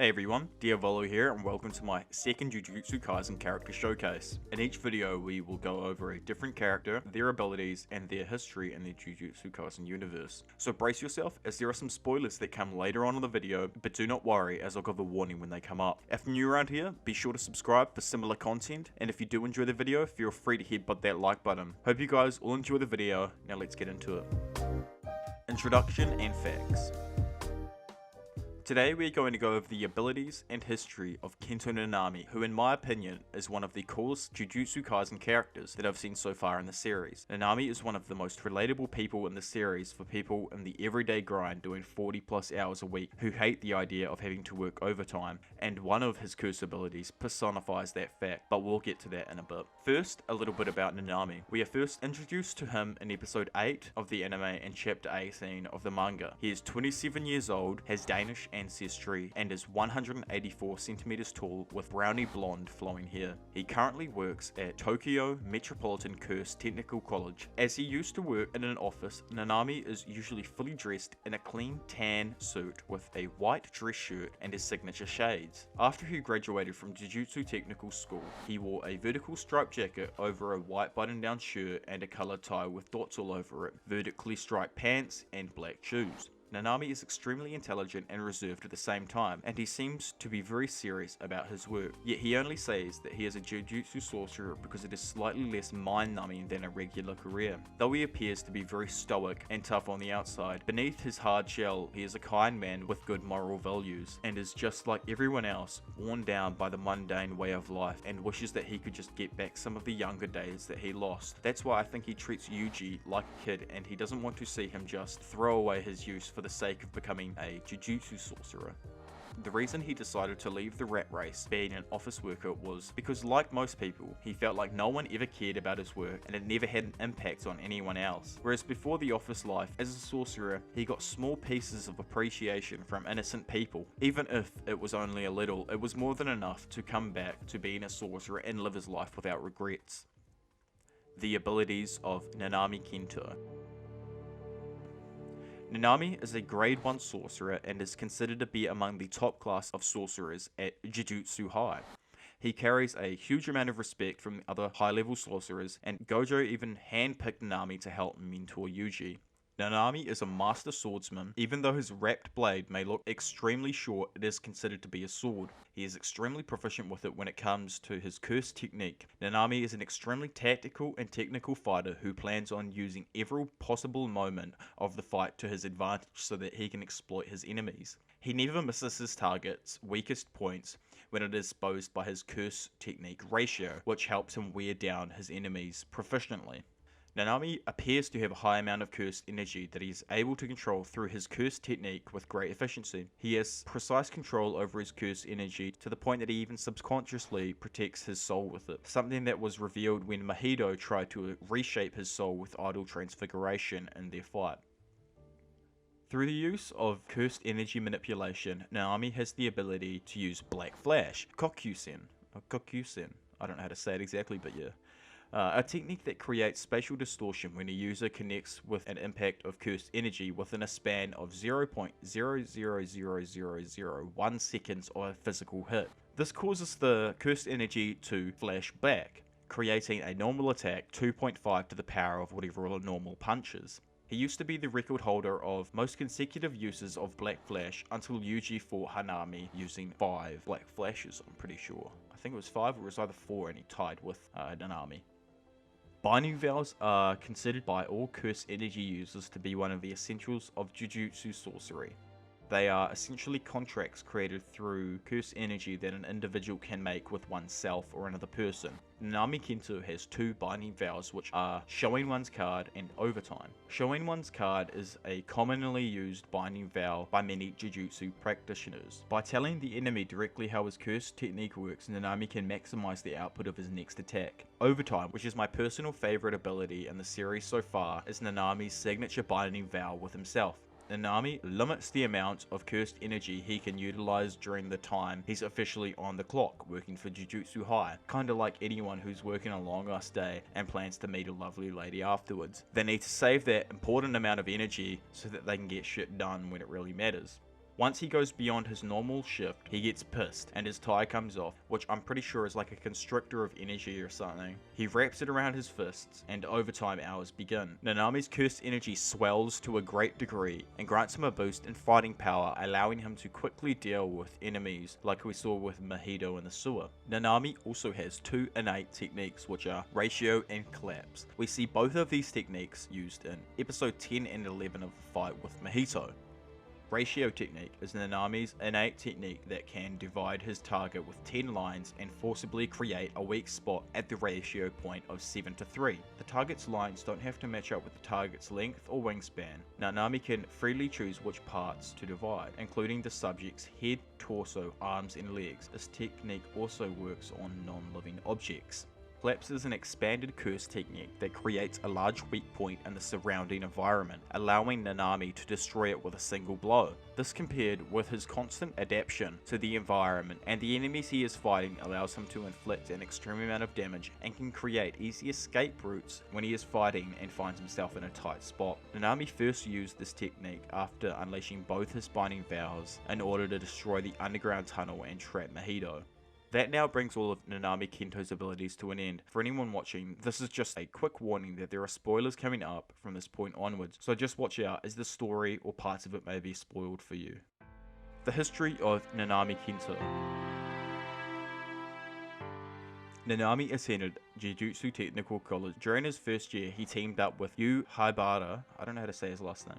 Hey everyone, Diavolo here and welcome to my second Jujutsu Kaisen Character Showcase. In each video we will go over a different character, their abilities, and their history in the Jujutsu Kaisen universe. So brace yourself as there are some spoilers that come later on in the video, but do not worry as I'll give a warning when they come up. If you're new around here, be sure to subscribe for similar content, and if you do enjoy the video, feel free to headbutt that like button. Hope you guys all enjoy the video, now let's get into it. Introduction and facts. Today we are going to go over the abilities and history of Kento Nanami, who in my opinion is one of the coolest Jujutsu Kaisen characters that I've seen so far in the series. Nanami is one of the most relatable people in the series for people in the everyday grind doing 40 plus hours a week who hate the idea of having to work overtime, and one of his curse abilities personifies that fact, but we'll get to that in a bit. First, a little bit about Nanami. We are first introduced to him in episode 8 of the anime and chapter 18 of the manga. He is 27 years old, has Danish ancestry, and is 184 centimeters tall with browny blonde flowing hair. He currently works at Tokyo Metropolitan Curse Technical College. As he used to work in an office, Nanami is usually fully dressed in a clean tan suit with a white dress shirt and his signature shades. After he graduated from Jujutsu Technical School, he wore a vertical striped jacket over a white button-down shirt and a colored tie with dots all over it, vertically striped pants, and black shoes. Nanami is extremely intelligent and reserved at the same time, and he seems to be very serious about his work, yet he only says that he is a Jujutsu sorcerer because it is slightly less mind-numbing than a regular career. Though he appears to be very stoic and tough on the outside, beneath his hard shell he is a kind man with good moral values, and is just like everyone else, worn down by the mundane way of life and wishes that he could just get back some of the younger days that he lost. That's why I think he treats Yuji like a kid, and he doesn't want to see him just throw away his youth for the sake of becoming a Jujutsu sorcerer. The reason he decided to leave the rat race, being an office worker, was because, like most people, he felt like no one ever cared about his work and it never had an impact on anyone else. Whereas before the office life, as a sorcerer, he got small pieces of appreciation from innocent people. Even if it was only a little, it was more than enough to come back to being a sorcerer and live his life without regrets. The abilities of Nanami Kento. Nanami is a grade 1 sorcerer and is considered to be among the top class of sorcerers at Jujutsu High. He carries a huge amount of respect from the other high-level sorcerers, and Gojo even handpicked Nanami to help mentor Yuji. Nanami is a master swordsman. Even though his wrapped blade may look extremely short, it is considered to be a sword. He is extremely proficient with it when it comes to his curse technique. Nanami is an extremely tactical and technical fighter who plans on using every possible moment of the fight to his advantage so that he can exploit his enemies. He never misses his target's weakest points when it is exposed by his curse technique ratio, which helps him wear down his enemies proficiently. Nanami appears to have a high amount of cursed energy that he is able to control through his cursed technique with great efficiency. He has precise control over his cursed energy to the point that he even subconsciously protects his soul with it, something that was revealed when Mahito tried to reshape his soul with idol transfiguration in their fight. Through the use of cursed energy manipulation, Nanami has the ability to use Black Flash, Kokusen, I don't know how to say it exactly, but yeah. A technique that creates spatial distortion when a user connects with an impact of cursed energy within a span of 0.000001 seconds of a physical hit. This causes the cursed energy to flash back, creating a normal attack 2.5 to the power of whatever a normal punch is. He used to be the record holder of most consecutive uses of Black Flash until Yuji fought Hanami using 5 Black Flashes, I'm pretty sure. I think it was 5 or it was either 4 and he tied with Nanami. Binding vows are considered by all curse energy users to be one of the essentials of Jujutsu sorcery. They are essentially contracts created through curse energy that an individual can make with oneself or another person. Nanami Kento has 2 binding vows, which are showing one's card and overtime. Showing one's card is a commonly used binding vow by many Jujutsu practitioners. By telling the enemy directly how his curse technique works, Nanami can maximize the output of his next attack. Overtime, which is my personal favorite ability in the series so far, is Nanami's signature binding vow with himself. Nanami limits the amount of cursed energy he can utilize during the time he's officially on the clock working for Jujutsu High, kinda like anyone who's working a long ass day and plans to meet a lovely lady afterwards. They need to save that important amount of energy so that they can get shit done when it really matters. Once he goes beyond his normal shift, he gets pissed and his tie comes off, which I'm pretty sure is like a constrictor of energy or something. He wraps it around his fists and overtime hours begin. Nanami's cursed energy swells to a great degree and grants him a boost in fighting power, allowing him to quickly deal with enemies like we saw with Mahito in the sewer. Nanami also has two innate techniques, which are ratio and collapse. We see both of these techniques used in episode 10 and 11 of the fight with Mahito. Ratio technique is Nanami's innate technique that can divide his target with 10 lines and forcibly create a weak spot at the ratio point of 7:3. The target's lines don't have to match up with the target's length or wingspan. Nanami can freely choose which parts to divide, including the subject's head, torso, arms and legs. This technique also works on non-living objects. Collapse is an expanded curse technique that creates a large weak point in the surrounding environment, allowing Nanami to destroy it with a single blow. This, compared with his constant adaptation to the environment and the enemies he is fighting, allows him to inflict an extreme amount of damage and can create easy escape routes when he is fighting and finds himself in a tight spot. Nanami first used this technique after unleashing both his binding vows in order to destroy the underground tunnel and trap Mahito. That now brings all of Nanami Kento's abilities to an end. For anyone watching, this is just a quick warning that there are spoilers coming up from this point onwards, so just watch out as the story or parts of it may be spoiled for you. The history of Nanami Kento. Nanami attended Jujutsu Technical College. During his first year, he teamed up with Yu Habara, I don't know how to say his last name,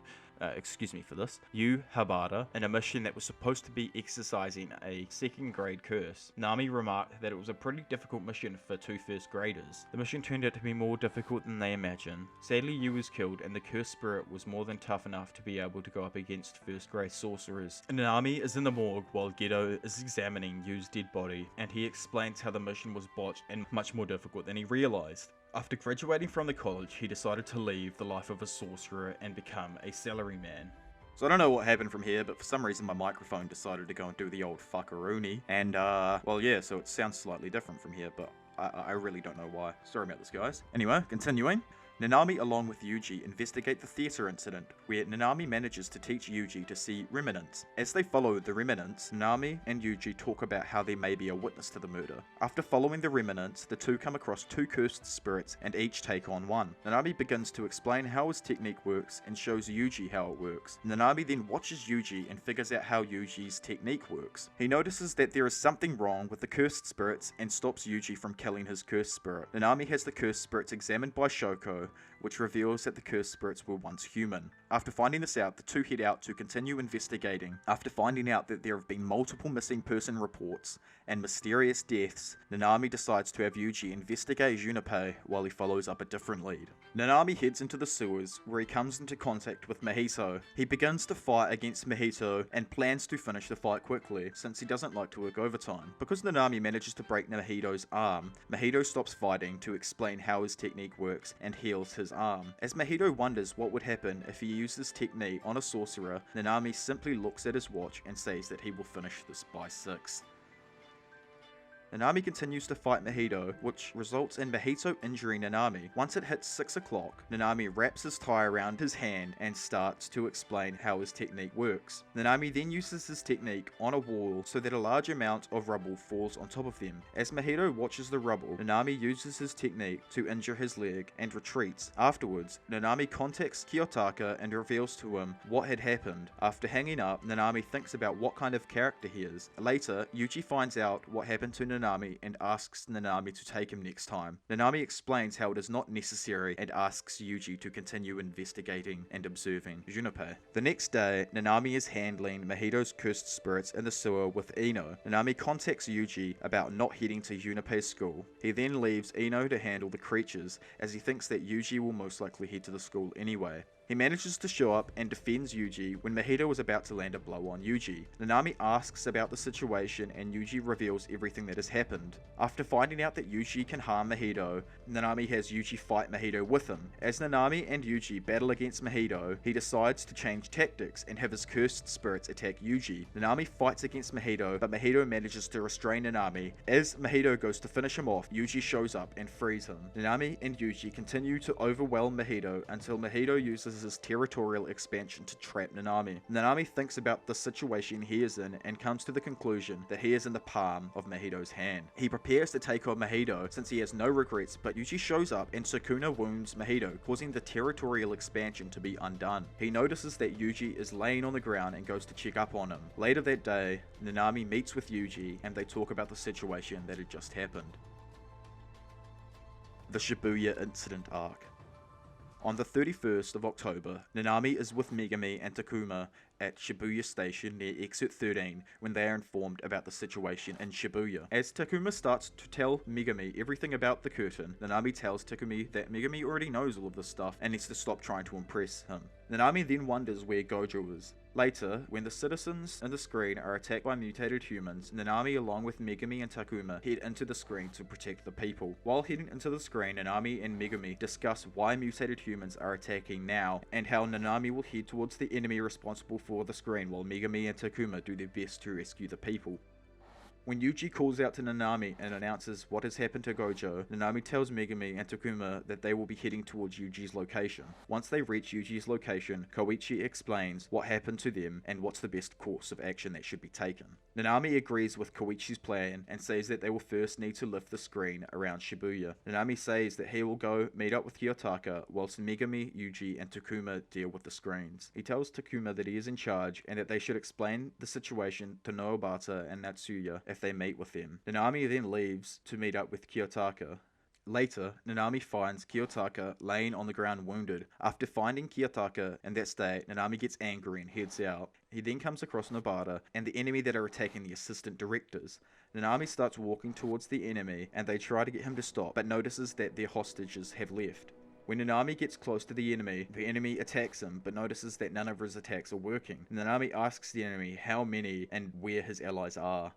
excuse me for this, Yu Habara, in a mission that was supposed to be exercising a second grade curse. Nami remarked that it was a pretty difficult mission for two first graders. The mission turned out to be more difficult than they imagined. Sadly, Yu was killed and the cursed spirit was more than tough enough to be able to go up against first grade sorcerers. Nanami is in the morgue while Gedo is examining Yu's dead body, and he explains how the mission was botched and much more difficult than he realized. After graduating from the college, he decided to leave the life of a sorcerer and become a salaryman. So I don't know what happened from here, but for some reason my microphone decided to go and do the old fuckaroony. And, well yeah, so it sounds slightly different from here, but I really don't know why. Sorry about this, guys. Anyway, continuing. Nanami, along with Yuji, investigate the theatre incident, where Nanami manages to teach Yuji to see remnants. As they follow the remnants, Nanami and Yuji talk about how there may be a witness to the murder. After following the remnants, the two come across two cursed spirits and each take on one. Nanami begins to explain how his technique works and shows Yuji how it works. Nanami then watches Yuji and figures out how Yuji's technique works. He notices that there is something wrong with the cursed spirits and stops Yuji from killing his cursed spirit. Nanami has the cursed spirits examined by Shoko, which reveals that the cursed spirits were once human. After finding this out, the two head out to continue investigating. After finding out that there have been multiple missing person reports and mysterious deaths, Nanami decides to have Yuji investigate Junpei while he follows up a different lead. Nanami heads into the sewers, where he comes into contact with Mahito. He begins to fight against Mahito and plans to finish the fight quickly, since he doesn't like to work overtime. Because Nanami manages to break Mahito's arm, Mahito stops fighting to explain how his technique works and heals his arm. As Mahito wonders what would happen if he used this technique on a sorcerer, Nanami simply looks at his watch and says that he will finish this by 6. Nanami continues to fight Mahito, which results in Mahito injuring Nanami. Once it hits 6 o'clock, Nanami wraps his tie around his hand and starts to explain how his technique works. Nanami then uses his technique on a wall so that a large amount of rubble falls on top of them. As Mahito watches the rubble, Nanami uses his technique to injure his leg and retreats. Afterwards, Nanami contacts Kiyotaka and reveals to him what had happened. After hanging up, Nanami thinks about what kind of character he is. Later, Yuji finds out what happened to Nanami and asks Nanami to take him next time. Nanami explains how it is not necessary and asks Yuji to continue investigating and observing Junpei. The next day, Nanami is handling Mahito's cursed spirits in the sewer with Ino. Nanami contacts Yuji about not heading to Junpei's school. He then leaves Ino to handle the creatures, as he thinks that Yuji will most likely head to the school anyway. He manages to show up and defends Yuji when Mahito was about to land a blow on Yuji. Nanami asks about the situation and Yuji reveals everything that has happened. After finding out that Yuji can harm Mahito, Nanami has Yuji fight Mahito with him. As Nanami and Yuji battle against Mahito, he decides to change tactics and have his cursed spirits attack Yuji. Nanami fights against Mahito, but Mahito manages to restrain Nanami. As Mahito goes to finish him off, Yuji shows up and frees him. Nanami and Yuji continue to overwhelm Mahito until Mahito uses uses his territorial expansion to trap Nanami. Nanami thinks about the situation he is in and comes to the conclusion that he is in the palm of Mahito's hand. He prepares to take on Mahito since he has no regrets, but Yuji shows up and Sukuna wounds Mahito, causing the territorial expansion to be undone. He notices that Yuji is laying on the ground and goes to check up on him. Later that day, Nanami meets with Yuji and they talk about the situation that had just happened. The Shibuya Incident Arc. On the 31st of October, Nanami is with Megami and Takuma at Shibuya Station near Exit 13 when they are informed about the situation in Shibuya. As Takuma starts to tell Megami everything about the curtain, Nanami tells Takumi that Megami already knows all of this stuff and needs to stop trying to impress him. Nanami then wonders where Gojo is. Later, when the citizens in the screen are attacked by mutated humans, Nanami along with Megami and Takuma head into the screen to protect the people. While heading into the screen, Nanami and Megami discuss why mutated humans are attacking now and how Nanami will head towards the enemy responsible for the screen while Megami and Takuma do their best to rescue the people. When Yuji calls out to Nanami and announces what has happened to Gojo, Nanami tells Megami and Takuma that they will be heading towards Yuji's location. Once they reach Yuji's location, Koichi explains what happened to them and what's the best course of action that should be taken. Nanami agrees with Koichi's plan and says that they will first need to lift the screen around Shibuya. Nanami says that he will go meet up with Kiyotaka whilst Megami, Yuji and Takuma deal with the screens. He tells Takuma that he is in charge and that they should explain the situation to Noobata and Natsuya if they meet with them. Nanami then leaves to meet up with Kiyotaka. Later, Nanami finds Kiyotaka laying on the ground wounded. After finding Kiyotaka in that state, Nanami gets angry and heads out. He then comes across Nobata and the enemy that are attacking the assistant directors. Nanami starts walking towards the enemy and they try to get him to stop, but notices that their hostages have left. When Nanami gets close to the enemy attacks him, but notices that none of his attacks are working. Nanami asks the enemy how many and where his allies are.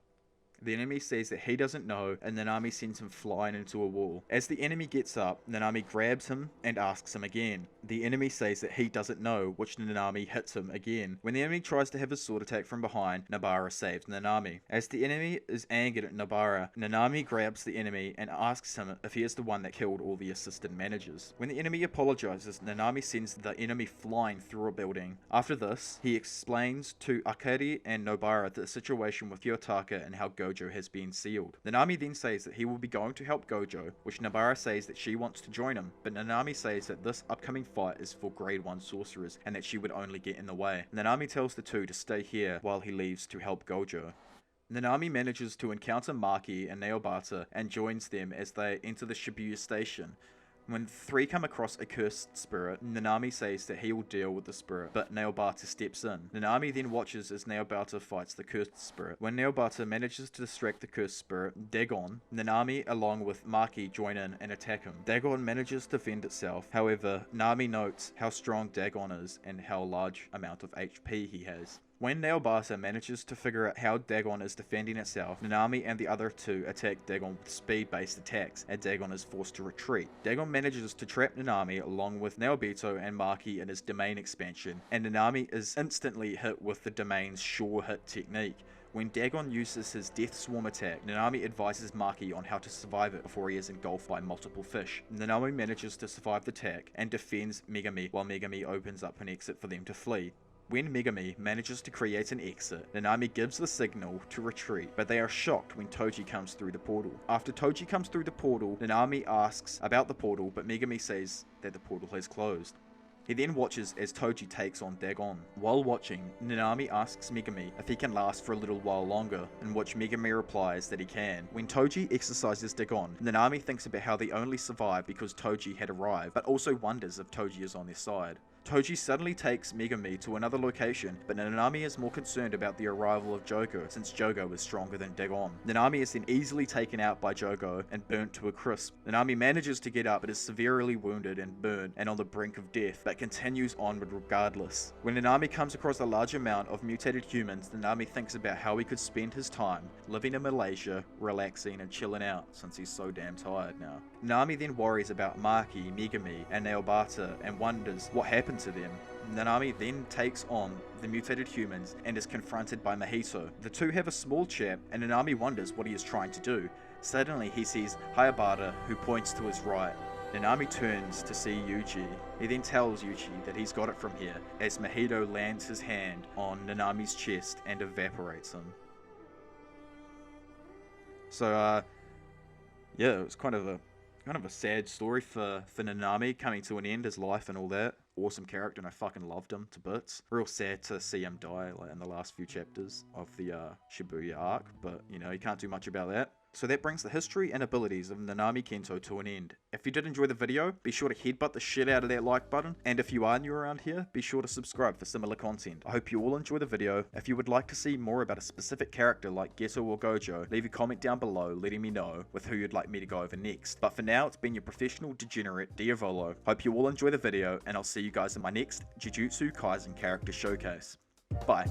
The enemy says that he doesn't know, and Nanami sends him flying into a wall. As the enemy gets up, Nanami grabs him and asks him again. The enemy says that he doesn't know, which Nanami hits him again. When the enemy tries to have his sword attack from behind, Nobara saves Nanami. As the enemy is angered at Nobara, Nanami grabs the enemy and asks him if he is the one that killed all the assistant managers. When the enemy apologizes, Nanami sends the enemy flying through a building. After this, he explains to Akari and Nobara the situation with Kiyotaka and how Gojo has been sealed. Nanami then says that he will be going to help Gojo, which Nobara says that she wants to join him, but Nanami says that this upcoming fight is for grade 1 sorcerers and that she would only get in the way. Nanami tells the two to stay here while he leaves to help Gojo. Nanami manages to encounter Maki and Naobata and joins them as they enter the Shibuya station. When the three come across a cursed spirit, Nanami says that he will deal with the spirit, but Naobata steps in. Nanami then watches as Naobata fights the cursed spirit. When Naobata manages to distract the cursed spirit, Dagon, Nanami along with Maki join in and attack him. Dagon manages to defend itself, however, Nami notes how strong Dagon is and how large amount of HP he has. When Naobata manages to figure out how Dagon is defending itself, Nanami and the other two attack Dagon with speed-based attacks, and Dagon is forced to retreat. Dagon manages to trap Nanami along with Naobito and Maki in his domain expansion, and Nanami is instantly hit with the domain's sure hit technique. When Dagon uses his Death Swarm attack, Nanami advises Maki on how to survive it before he is engulfed by multiple fish. Nanami manages to survive the attack and defends Megami while Megami opens up an exit for them to flee. When Megami manages to create an exit, Nanami gives the signal to retreat, but they are shocked when Toji comes through the portal. After Toji comes through the portal, Nanami asks about the portal, but Megami says that the portal has closed. He then watches as Toji takes on Dagon. While watching, Nanami asks Megami if he can last for a little while longer, in which Megami replies that he can. When Toji exercises Dagon, Nanami thinks about how they only survived because Toji had arrived, but also wonders if Toji is on their side. Toji suddenly takes Megami to another location, but Nanami is more concerned about the arrival of Jogo, since Jogo is stronger than Dagon. Nanami is then easily taken out by Jogo and burnt to a crisp. Nanami manages to get up but is severely wounded and burned and on the brink of death, but continues onward regardless. When Nanami comes across a large amount of mutated humans, Nanami thinks about how he could spend his time living in Malaysia, relaxing and chilling out, since he's so damn tired now. Nanami then worries about Maki, Megami and Naobata and wonders what happened to them. Nanami then takes on the mutated humans and is confronted by Mahito. The two have a small chat and Nanami wonders what he is trying to do. Suddenly he sees Hayabata, who points to his right. Nanami turns to see Yuji. He then tells Yuji that he's got it from here as Mahito lands his hand on Nanami's chest and evaporates him. So, yeah, it was kind of a sad story for Nanami coming to an end, his life and all that. Awesome character, and I fucking loved him to bits. Real sad to see him die like in the last few chapters of the Shibuya arc, but you know, you can't do much about that. So that brings the history and abilities of Nanami Kento to an end. If you did enjoy the video, be sure to headbutt the shit out of that like button, and if you are new around here, be sure to subscribe for similar content. I hope you all enjoy the video. If you would like to see more about a specific character like Geto or Gojo, leave a comment down below letting me know with who you'd like me to go over next. But for now, it's been your professional degenerate Diavolo. Hope you all enjoy the video, and I'll see you guys in my next Jujutsu Kaisen Character Showcase. Bye.